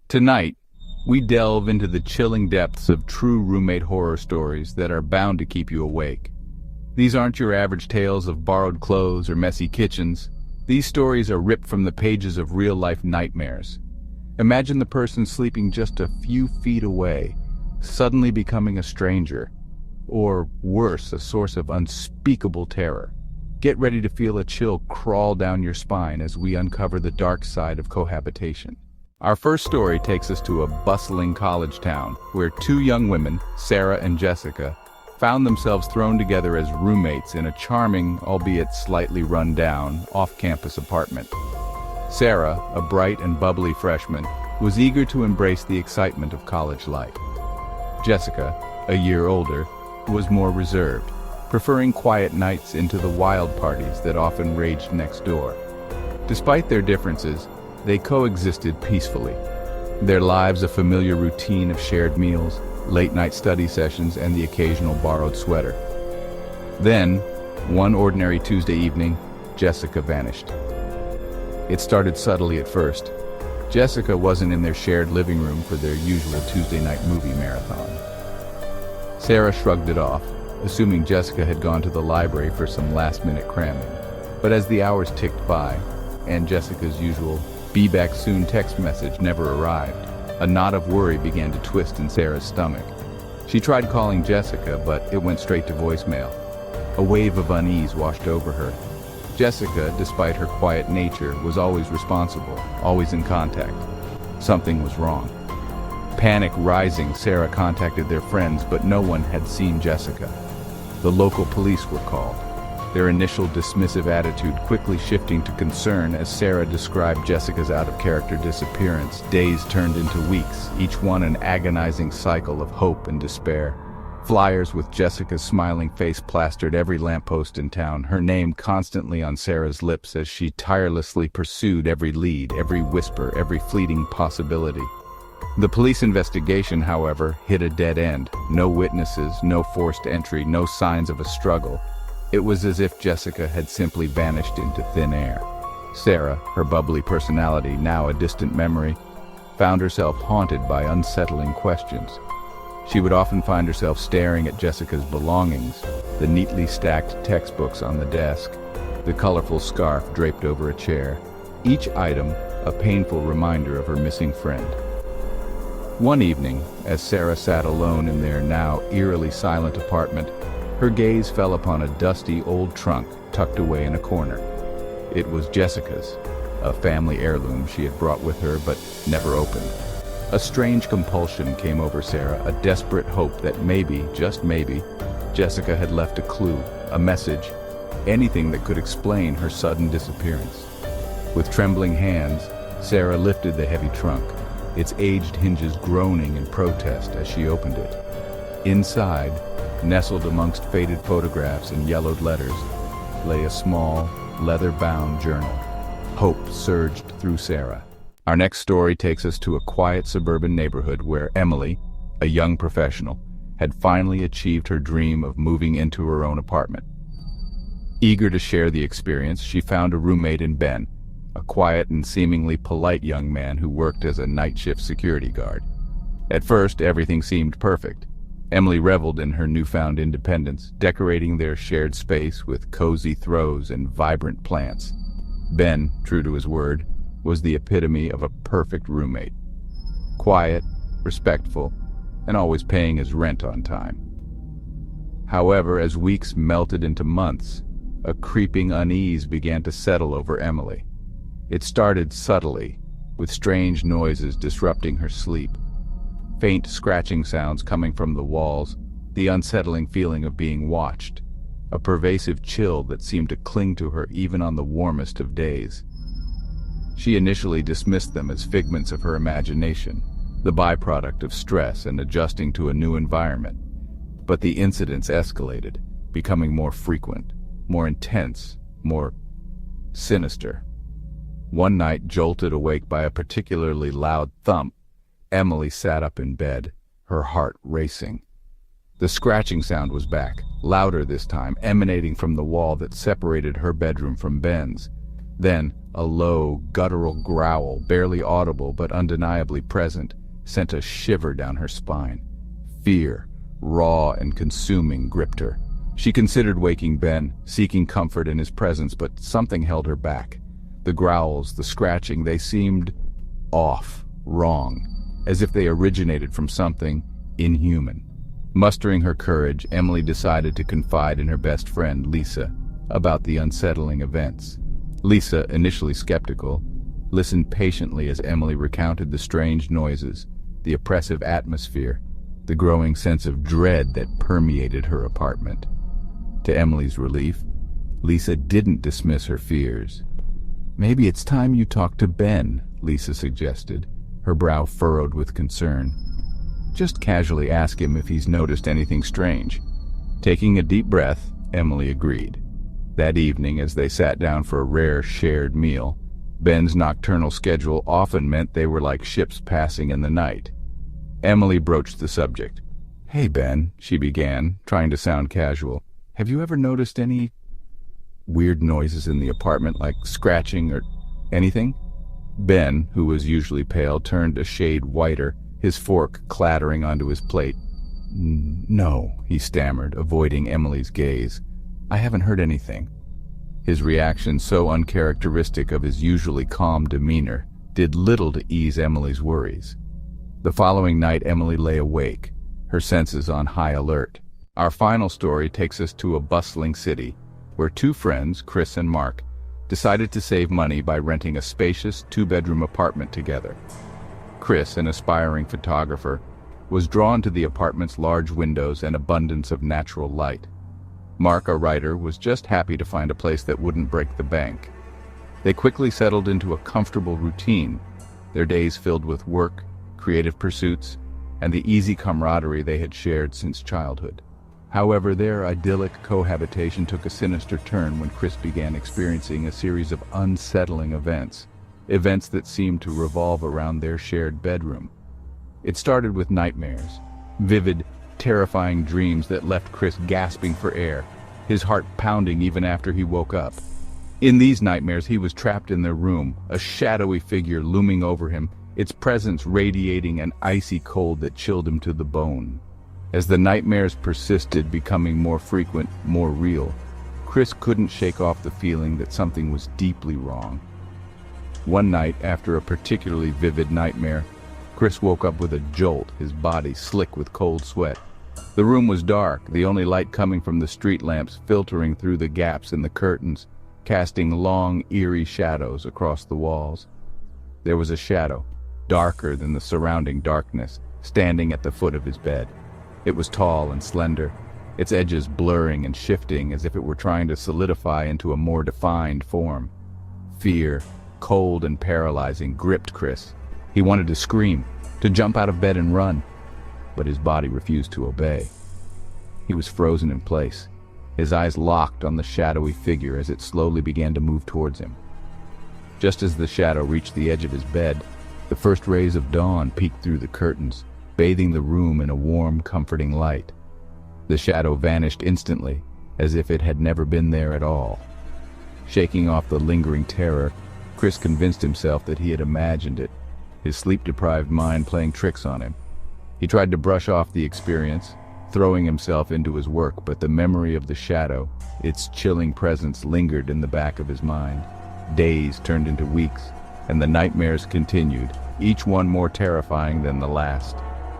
Tonight, we delve into the chilling depths of true roommate horror stories that are bound to keep you awake. These aren't your average tales of borrowed clothes or messy kitchens. These stories are ripped from the pages of real-life nightmares. Imagine the person sleeping just a few feet away, suddenly becoming a stranger, or worse, a source of unspeakable terror. Get ready to feel a chill crawl down your spine as we uncover the dark side of cohabitation. Our first story takes us to a bustling college town where two young women, Sarah and Jessica, found themselves thrown together as roommates in a charming, albeit slightly run-down, off-campus apartment. Sarah, a bright and bubbly freshman, was eager to embrace the excitement of college life. Jessica, a year older, was more reserved, preferring quiet nights into the wild parties that often raged next door. Despite their differences, they coexisted peacefully, their lives a familiar routine of shared meals, late-night study sessions, and the occasional borrowed sweater. Then, one ordinary Tuesday evening, Jessica vanished. It started subtly at first. Jessica wasn't in their shared living room for their usual Tuesday night movie marathon. Sarah shrugged it off, assuming Jessica had gone to the library for some last-minute cramming. But as the hours ticked by, and Jessica's usual "be back soon" text message never arrived, a knot of worry began to twist in Sarah's stomach. She tried calling Jessica, but it went straight to voicemail. A wave of unease washed over her. Jessica, despite her quiet nature, was always responsible, always in contact. Something was wrong. Panic rising, Sarah contacted their friends, but no one had seen Jessica. The local police were called, their initial dismissive attitude quickly shifting to concern as Sarah described Jessica's out-of-character disappearance. Days turned into weeks, each one an agonizing cycle of hope and despair. Flyers with Jessica's smiling face plastered every lamppost in town, her name constantly on Sarah's lips as she tirelessly pursued every lead, every whisper, every fleeting possibility. The police investigation, however, hit a dead end. No witnesses, no forced entry, no signs of a struggle. It was as if Jessica had simply vanished into thin air. Sarah, her bubbly personality now a distant memory, found herself haunted by unsettling questions. She would often find herself staring at Jessica's belongings, the neatly stacked textbooks on the desk, the colorful scarf draped over a chair, each item a painful reminder of her missing friend. One evening, as Sarah sat alone in their now eerily silent apartment, her gaze fell upon a dusty old trunk tucked away in a corner. It was Jessica's, a family heirloom she had brought with her but never opened. A strange compulsion came over Sarah, a desperate hope that maybe, just maybe, Jessica had left a clue, a message, anything that could explain her sudden disappearance. With trembling hands, Sarah lifted the heavy trunk, its aged hinges groaning in protest as she opened it. Inside, nestled amongst faded photographs and yellowed letters, lay a small, leather-bound journal. Hope surged through Sarah. Our next story takes us to a quiet suburban neighborhood where Emily, a young professional, had finally achieved her dream of moving into her own apartment. Eager to share the experience, she found a roommate in Ben, a quiet and seemingly polite young man who worked as a night shift security guard. At first, everything seemed perfect. Emily reveled in her newfound independence, decorating their shared space with cozy throws and vibrant plants. Ben, true to his word, was the epitome of a perfect roommate. Quiet, respectful, and always paying his rent on time. However, as weeks melted into months, a creeping unease began to settle over Emily. It started subtly, with strange noises disrupting her sleep. Faint scratching sounds coming from the walls, the unsettling feeling of being watched, a pervasive chill that seemed to cling to her even on the warmest of days. She initially dismissed them as figments of her imagination, the byproduct of stress and adjusting to a new environment. But the incidents escalated, becoming more frequent, more intense, more sinister. One night, jolted awake by a particularly loud thump, Emily sat up in bed, her heart racing. The scratching sound was back, louder this time, emanating from the wall that separated her bedroom from Ben's. Then, A low, guttural growl, barely audible but undeniably present, sent a shiver down her spine. Fear, raw and consuming, gripped her. She considered waking Ben, seeking comfort in his presence, but something held her back. The growls, the scratching, they seemed off, wrong, as if they originated from something inhuman. Mustering her courage, Emily decided to confide in her best friend, Lisa, about the unsettling events. Lisa, initially skeptical, listened patiently as Emily recounted the strange noises, the oppressive atmosphere, the growing sense of dread that permeated her apartment. To Emily's relief, Lisa didn't dismiss her fears. "Maybe it's time you talk to Ben," Lisa suggested, her brow furrowed with concern. "Just casually ask him if he's noticed anything strange." Taking a deep breath, Emily agreed. That evening, as they sat down for a rare shared meal, Ben's nocturnal schedule often meant they were like ships passing in the night. Emily broached the subject. "Hey, Ben," she began, trying to sound casual. "Have you ever noticed any weird noises in the apartment, like scratching or anything?" Ben, who was usually pale, turned a shade whiter, his fork clattering onto his plate. "No," he stammered, avoiding Emily's gaze. "I haven't heard anything." His reaction, so uncharacteristic of his usually calm demeanor, did little to ease Emily's worries. The following night, Emily lay awake, her senses on high alert. Our final story takes us to a bustling city, where two friends, Chris and Mark, decided to save money by renting a spacious two-bedroom apartment together. Chris, an aspiring photographer, was drawn to the apartment's large windows and abundance of natural light. Mark, a writer, was just happy to find a place that wouldn't break the bank. They quickly settled into a comfortable routine, their days filled with work, creative pursuits, and the easy camaraderie they had shared since childhood. However, their idyllic cohabitation took a sinister turn when Chris began experiencing a series of unsettling events that seemed to revolve around their shared bedroom. It started with nightmares, vivid, terrifying dreams that left Chris gasping for air, his heart pounding even after he woke up. In these nightmares, he was trapped in their room, a shadowy figure looming over him, its presence radiating an icy cold that chilled him to the bone. As the nightmares persisted, becoming more frequent, more real, Chris couldn't shake off the feeling that something was deeply wrong. One night, after a particularly vivid nightmare, Chris woke up with a jolt, his body slick with cold sweat. The room was dark, the only light coming from the street lamps filtering through the gaps in the curtains, casting long, eerie shadows across the walls. There was a shadow, darker than the surrounding darkness, standing at the foot of his bed. It was tall and slender, its edges blurring and shifting as if it were trying to solidify into a more defined form. Fear, cold and paralyzing, gripped Chris. He wanted to scream, to jump out of bed and run, but his body refused to obey. He was frozen in place, his eyes locked on the shadowy figure as it slowly began to move towards him. Just as the shadow reached the edge of his bed, the first rays of dawn peeked through the curtains, bathing the room in a warm, comforting light. The shadow vanished instantly, as if it had never been there at all. Shaking off the lingering terror, Chris convinced himself that he had imagined it, his sleep-deprived mind playing tricks on him. He tried to brush off the experience, throwing himself into his work, but the memory of the shadow, its chilling presence, lingered in the back of his mind. Days turned into weeks, and the nightmares continued, each one more terrifying than the last.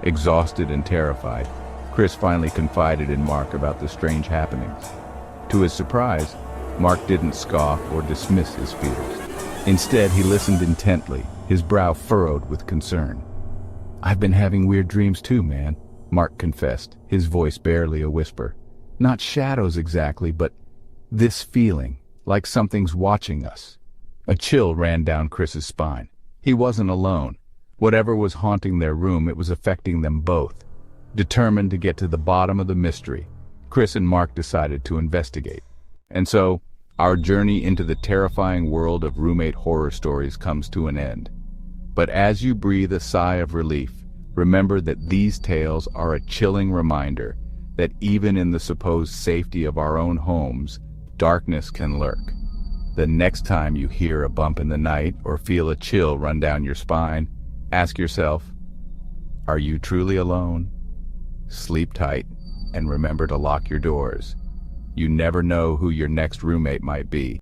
Exhausted and terrified, Chris finally confided in Mark about the strange happenings. To his surprise, Mark didn't scoff or dismiss his fears. Instead, he listened intently, his brow furrowed with concern. "I've been having weird dreams too, man," Mark confessed, his voice barely a whisper. "Not shadows exactly, but this feeling, like something's watching us." A chill ran down Chris's spine. He wasn't alone. Whatever was haunting their room, it was affecting them both. Determined to get to the bottom of the mystery, Chris and Mark decided to investigate. And so, our journey into the terrifying world of roommate horror stories comes to an end. But as you breathe a sigh of relief, remember that these tales are a chilling reminder that even in the supposed safety of our own homes, darkness can lurk. The next time you hear a bump in the night or feel a chill run down your spine, ask yourself, are you truly alone? Sleep tight and remember to lock your doors. You never know who your next roommate might be.